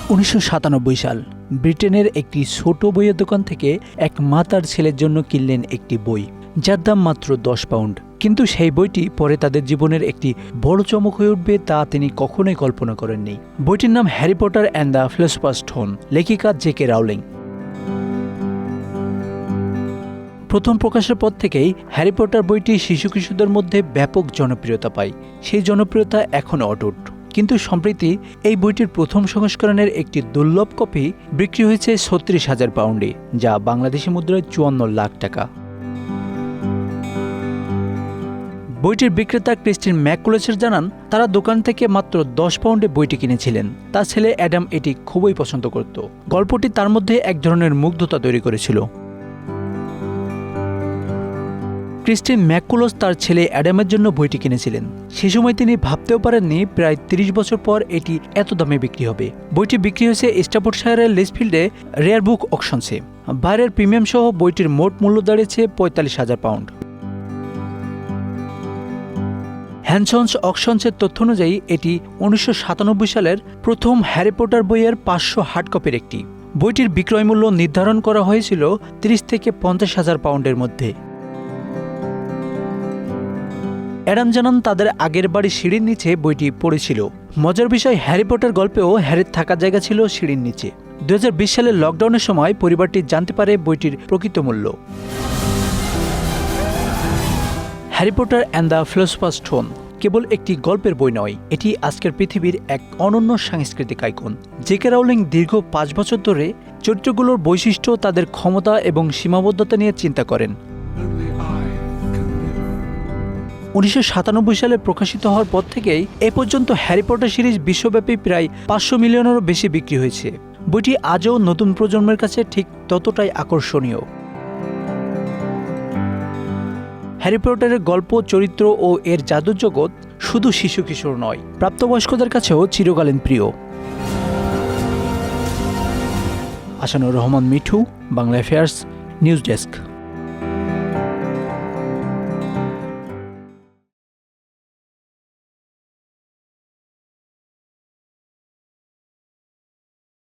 1997 সাল ব্রিটেনের একটি ছোট বইয়ের দোকান থেকে এক মা তার ছেলের জন্য কিনলেন একটি বই, যার দাম মাত্র 10 পাউন্ড। কিন্তু সেই বইটি পরে তাদের জীবনের একটি বড় চমক হয়ে উঠবে তা তিনি কখনোই কল্পনা করেননি। বইটির নাম Harry Potter and the philosopher's stone, লেখিকা জে.কে. রাউলিং। প্রথম প্রকাশের পর থেকেই হ্যারি পটার বইটি শিশু কিশোরদের মধ্যে ব্যাপক জনপ্রিয়তা পায়। সেই জনপ্রিয়তা এখনও অটুট। কিন্তু সম্প্রতি এই বইটির প্রথম সংস্করণের একটি দুর্লভ কপি বিক্রি হয়েছে 36,000 পাউন্ডে, যা বাংলাদেশি মুদ্রায় 54 লাখ টাকা। বইটির বিক্রেতা ক্রিস্টিন ম্যাককুলেচার জানান, তারা দোকান থেকে মাত্র 10 পাউন্ডে বইটি কিনেছিলেন। তার ছেলে অ্যাডাম এটি খুবই পছন্দ করত। গল্পটি তার মধ্যে এক ধরনের মুগ্ধতা তৈরি করেছিল। ক্রিস্টিন ম্যাককুলস তার ছেলে অ্যাডামের জন্য বইটি কিনেছিলেন। সে সময় তিনি ভাবতেও পারেননি প্রায় 30 বছর পর এটি এত দামে বিক্রি হবে। বইটি বিক্রি হয়েছে স্টাফোর্ডশায়ারের লিচফিল্ডে রেয়ার বুক অকশনসে। বাইরের প্রিমিয়াম সহ বইটির মোট মূল্য দাঁড়িয়েছে 45,000 পাউন্ড। হ্যানসন্স অকশনসের তথ্য অনুযায়ী এটি 1997 সালের প্রথম হ্যারি পটার বইয়ের 500 হার্ড কপির একটি। বইটির বিক্রয় মূল্য নির্ধারণ করা হয়েছিল 30 থেকে 50,000 পাউন্ডের মধ্যে। অ্যাডাম জানান, তাদের আগের বাড়ি সিঁড়ির নিচে বইটি পড়েছিল। মজার বিষয়, হ্যারি পটার গল্পেও হ্যারির থাকার জায়গা ছিল সিঁড়ির নিচে। 2020 সালের লকডাউনের সময় পরিবারটি জানতে পারে বইটির প্রকৃত মূল্য। Harry Potter and the philosopher's stone কেবল একটি গল্পের বই নয়, এটি আজকের পৃথিবীর এক অনন্য সাংস্কৃতিক আইকন। জে.কে. রাউলিং দীর্ঘ 5 বছর ধরে চরিত্রগুলোর বৈশিষ্ট্য, তাদের ক্ষমতা এবং সীমাবদ্ধতা নিয়ে চিন্তা করেন। 1997 সালে প্রকাশিত হওয়ার পর থেকেই এ পর্যন্ত হ্যারি পটার সিরিজ বিশ্বব্যাপী প্রায় 500 মিলিয়নেরও বেশি বিক্রি হয়েছে। বইটি আজও নতুন প্রজন্মের কাছে ঠিক ততটাই আকর্ষণীয়। হ্যারি পটারের গল্প, চরিত্র ও এর জাদুর জগৎ শুধু শিশু কিশোর নয়, প্রাপ্তবয়স্কদের কাছেও চিরকালীন প্রিয়। Asanur Rahman Mithu, Bangla affairs, news desk.